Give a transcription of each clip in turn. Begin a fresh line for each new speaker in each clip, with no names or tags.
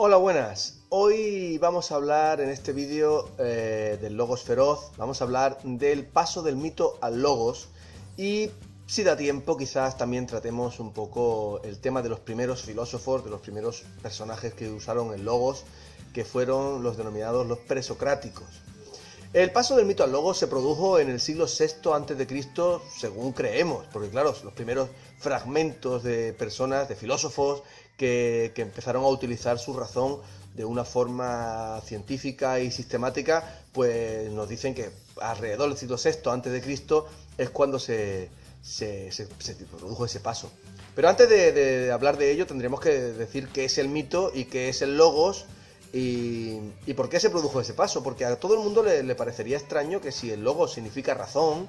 Hola, buenas. Hoy vamos a hablar en este vídeo del Logos feroz. Vamos a hablar del paso del mito al Logos y, si da tiempo, quizás también tratemos un poco el tema de los primeros filósofos, de los primeros personajes que usaron el Logos, que fueron los denominados los presocráticos. El paso del mito al Logos se produjo en el siglo VI a.C., según creemos, porque claro, los primeros fragmentos de personas, de filósofos, que empezaron a utilizar su razón de una forma científica y sistemática, pues nos dicen que alrededor del siglo VI a.C. es cuando se produjo ese paso. Pero antes de hablar de ello, tendremos que decir qué es el mito y qué es el Logos, y por qué se produjo ese paso, porque a todo el mundo le parecería extraño que si el Logos significa razón,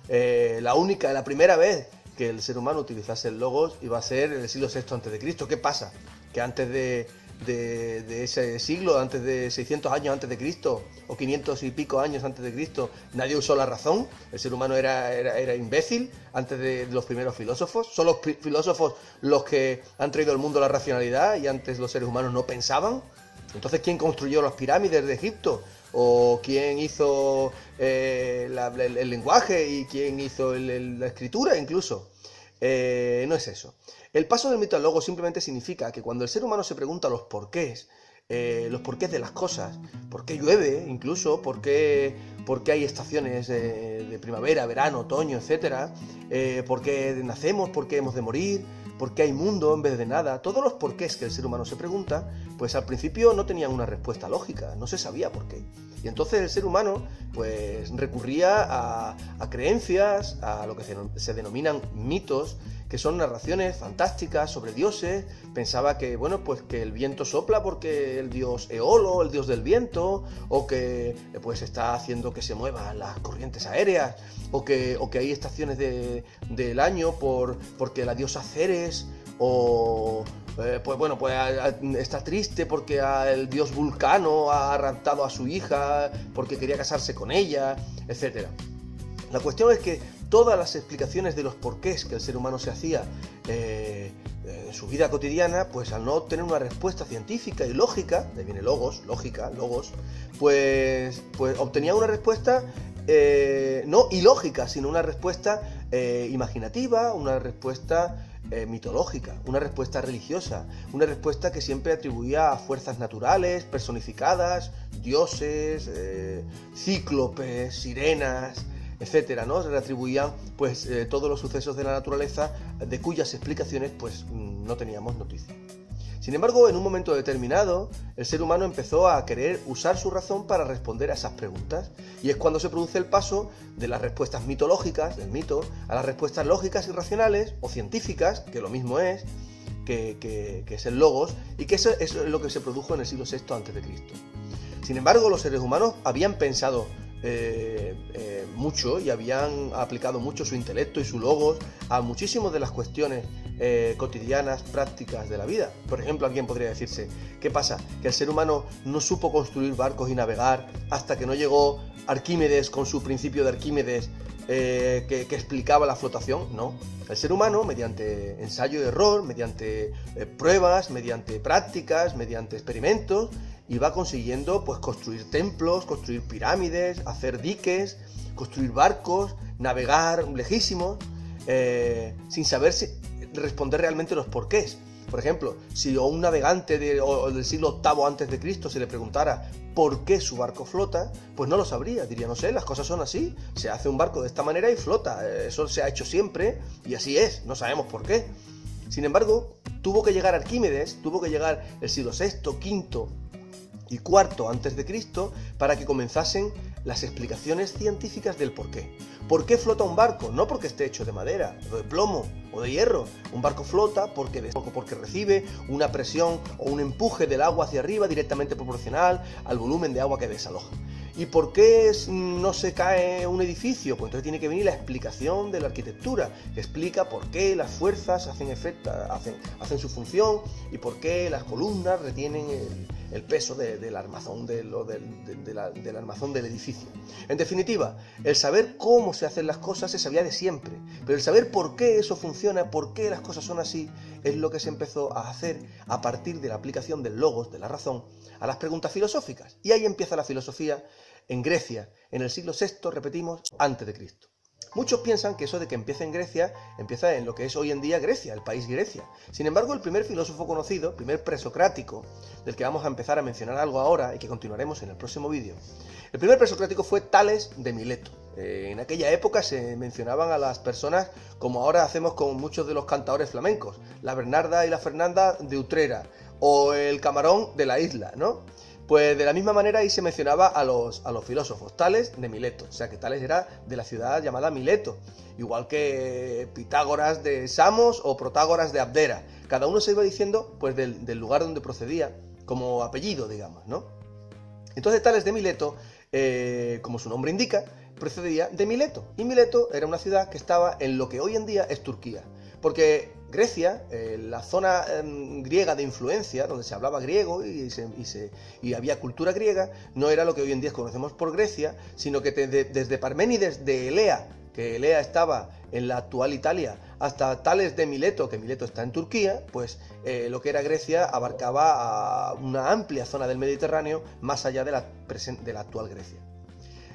la primera vez que el ser humano utilizase el Logos iba a ser en el siglo VI a.C. ¿Qué pasa? Que antes de ese siglo, antes de 600 años antes de Cristo, o 500 y pico años antes de Cristo, nadie usó la razón. El ser humano era imbécil antes de los primeros filósofos. Son los filósofos los que han traído al mundo la racionalidad, y antes los seres humanos no pensaban. Entonces, ¿quién construyó las pirámides de Egipto? ¿O quién hizo el lenguaje? ¿Y quién hizo la escritura incluso? No es eso. El paso del mito al Logos simplemente significa que cuando el ser humano se pregunta los porqués de las cosas, por qué llueve incluso, por qué hay estaciones de primavera, verano, otoño, etcétera, por qué nacemos, por qué hemos de morir, por qué hay mundo en vez de nada, todos los porqués que el ser humano se pregunta, pues al principio no tenían una respuesta lógica, no se sabía por qué. Y entonces el ser humano pues recurría a creencias, a lo que se denominan mitos, que son narraciones fantásticas sobre dioses. Pensaba que, bueno, pues que el viento sopla porque el dios Eolo, el dios del viento, o que pues está haciendo que se muevan las corrientes aéreas, o que hay estaciones del año porque la diosa Ceres, o está triste porque el dios Vulcano ha raptado a su hija porque quería casarse con ella, etcétera. La cuestión es que todas las explicaciones de los porqués que el ser humano se hacía en su vida cotidiana, pues al no tener una respuesta científica y lógica, de ahí viene logos, lógica, logos, pues obtenía una respuesta no ilógica, sino una respuesta imaginativa, una respuesta mitológica, una respuesta religiosa, una respuesta que siempre atribuía a fuerzas naturales, personificadas, dioses, cíclopes, sirenas, etcétera, ¿no? Se le atribuían pues todos los sucesos de la naturaleza de cuyas explicaciones pues no teníamos noticia. Sin embargo, en un momento determinado, el ser humano empezó a querer usar su razón para responder a esas preguntas, y es cuando se produce el paso de las respuestas mitológicas, del mito, a las respuestas lógicas y racionales, o científicas, que lo mismo es, que es el Logos, y que eso es lo que se produjo en el siglo VI a.C. Sin embargo, los seres humanos habían pensado mucho y habían aplicado mucho su intelecto y su Logos a muchísimas de las cuestiones cotidianas, prácticas de la vida. Por ejemplo, alguien podría decirse, ¿qué pasa? ¿Que el ser humano no supo construir barcos y navegar hasta que no llegó Arquímedes con su principio de Arquímedes que explicaba la flotación? No. El ser humano, mediante ensayo y error, mediante pruebas, mediante prácticas, mediante experimentos, iba consiguiendo pues construir templos, construir pirámides, hacer diques, construir barcos, navegar lejísimos, sin saber responder realmente los porqués. Por ejemplo, si a un navegante del siglo VIII a.C. se le preguntara por qué su barco flota, pues no lo sabría. Diría, no sé, las cosas son así, se hace un barco de esta manera y flota, eso se ha hecho siempre y así es, no sabemos por qué. Sin embargo, tuvo que llegar Arquímedes, tuvo que llegar el siglo VI, V y IV a.C. para que comenzasen las explicaciones científicas del porqué. ¿Por qué flota un barco? No porque esté hecho de madera, o de plomo, o de hierro. Un barco flota porque recibe una presión o un empuje del agua hacia arriba directamente proporcional al volumen de agua que desaloja. ¿Y por qué no se cae un edificio? Pues entonces tiene que venir la explicación de la arquitectura, que explica por qué las fuerzas hacen su función y por qué las columnas retienen el peso del armazón, del armazón del edificio. En definitiva, el saber cómo se hacen las cosas se sabía de siempre, pero el saber por qué eso funciona, por qué las cosas son así, es lo que se empezó a hacer a partir de la aplicación del logos, de la razón, a las preguntas filosóficas. Y ahí empieza la filosofía en Grecia, en el siglo VI, repetimos, antes de Cristo. Muchos piensan que eso de que empieza en Grecia, empieza en lo que es hoy en día Grecia, el país Grecia. Sin embargo, el primer filósofo conocido, el primer presocrático, del que vamos a empezar a mencionar algo ahora y que continuaremos en el próximo vídeo, el primer presocrático fue Tales de Mileto. En aquella época se mencionaban a las personas como ahora hacemos con muchos de los cantadores flamencos, la Bernarda y la Fernanda de Utrera, o el Camarón de la isla, ¿no? Pues de la misma manera ahí se mencionaba a los filósofos, Tales de Mileto, o sea que Tales era de la ciudad llamada Mileto, igual que Pitágoras de Samos o Protágoras de Abdera. Cada uno se iba diciendo pues del lugar donde procedía, como apellido, digamos, ¿no? Entonces Tales de Mileto, como su nombre indica, procedía de Mileto, y Mileto era una ciudad que estaba en lo que hoy en día es Turquía, porque Grecia, la zona griega de influencia, donde se hablaba griego y había cultura griega, no era lo que hoy en día conocemos por Grecia, sino que desde Parménides de Elea, que Elea estaba en la actual Italia, hasta Tales de Mileto, que Mileto está en Turquía, pues lo que era Grecia abarcaba a una amplia zona del Mediterráneo, más allá de la actual Grecia.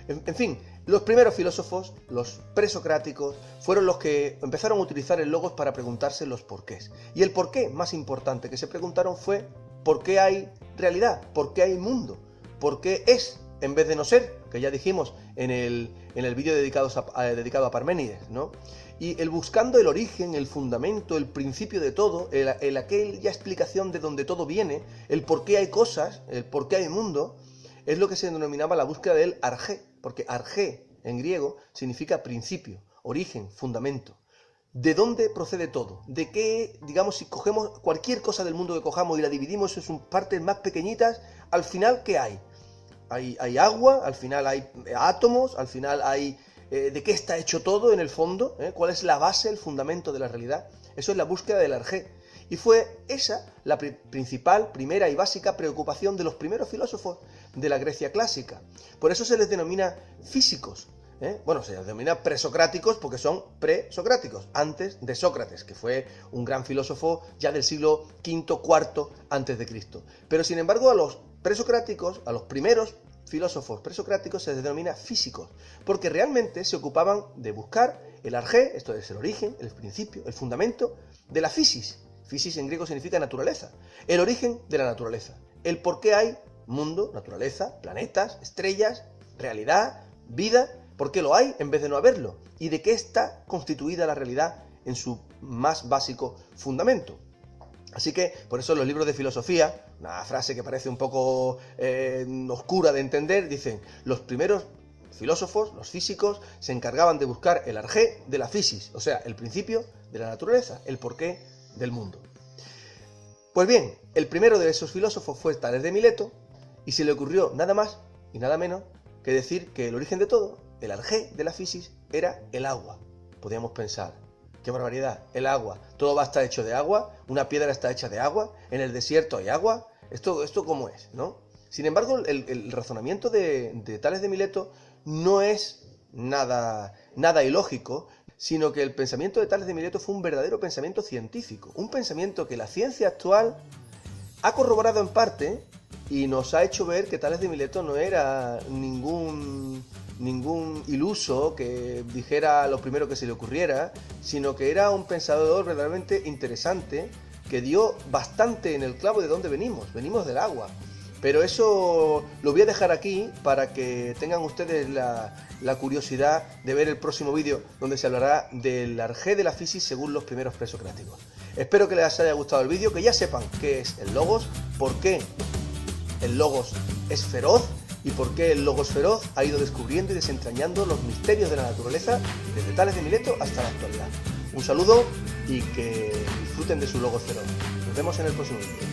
En fin, los primeros filósofos, los presocráticos, fueron los que empezaron a utilizar el logos para preguntarse los porqués. Y el porqué más importante que se preguntaron fue ¿por qué hay realidad? ¿Por qué hay mundo? ¿Por qué es en vez de no ser? Que ya dijimos en el vídeo dedicado a Parménides, ¿no? Y el buscando el origen, el fundamento, el principio de todo, aquella explicación de donde todo viene, el por qué hay cosas, el por qué hay mundo, es lo que se denominaba la búsqueda del arjé, porque arjé en griego significa principio, origen, fundamento. ¿De dónde procede todo? ¿De qué, digamos, si cogemos cualquier cosa del mundo que cojamos y la dividimos en sus partes más pequeñitas, al final, ¿qué hay? Hay agua, al final hay átomos, al final hay... ¿de qué está hecho todo en el fondo? ¿Cuál es la base, el fundamento de la realidad? Eso es la búsqueda del arjé. Y fue esa la principal, primera y básica preocupación de los primeros filósofos de la Grecia clásica. Por eso se les denomina físicos. Bueno, se les denomina presocráticos porque son presocráticos, antes de Sócrates, que fue un gran filósofo ya del siglo V, IV antes de Cristo. Pero sin embargo a los presocráticos, a los primeros filósofos presocráticos se les denomina físicos, porque realmente se ocupaban de buscar el arjé, esto es el origen, el principio, el fundamento de la physis. Physis en griego significa naturaleza, el origen de la naturaleza, el por qué hay mundo, naturaleza, planetas, estrellas, realidad, vida, por qué lo hay en vez de no haberlo, y de qué está constituida la realidad en su más básico fundamento. Así que, por eso en los libros de filosofía, una frase que parece un poco oscura de entender, dicen, los primeros filósofos, los físicos, se encargaban de buscar el arjé de la physis, o sea, el principio de la naturaleza, el porqué del mundo. Pues bien, el primero de esos filósofos fue Tales de Mileto, y se le ocurrió nada más y nada menos que decir que el origen de todo, el arjé de la physis, era el agua. Podríamos pensar, qué barbaridad, el agua, todo va a estar hecho de agua, una piedra está hecha de agua, en el desierto hay agua, esto cómo es, ¿no? Sin embargo, el razonamiento de Tales de Mileto no es nada ilógico, sino que el pensamiento de Tales de Mileto fue un verdadero pensamiento científico, un pensamiento que la ciencia actual ha corroborado en parte y nos ha hecho ver que Tales de Mileto no era ningún iluso que dijera lo primero que se le ocurriera, sino que era un pensador verdaderamente interesante que dio bastante en el clavo de dónde venimos del agua. Pero eso lo voy a dejar aquí para que tengan ustedes la curiosidad de ver el próximo vídeo donde se hablará del arjé de la physis según los primeros presocráticos. Espero que les haya gustado el vídeo, que ya sepan qué es el logos, por qué el logos es feroz y por qué el logos feroz ha ido descubriendo y desentrañando los misterios de la naturaleza desde Tales de Mileto hasta la actualidad. Un saludo y que disfruten de su logos feroz. Nos vemos en el próximo vídeo.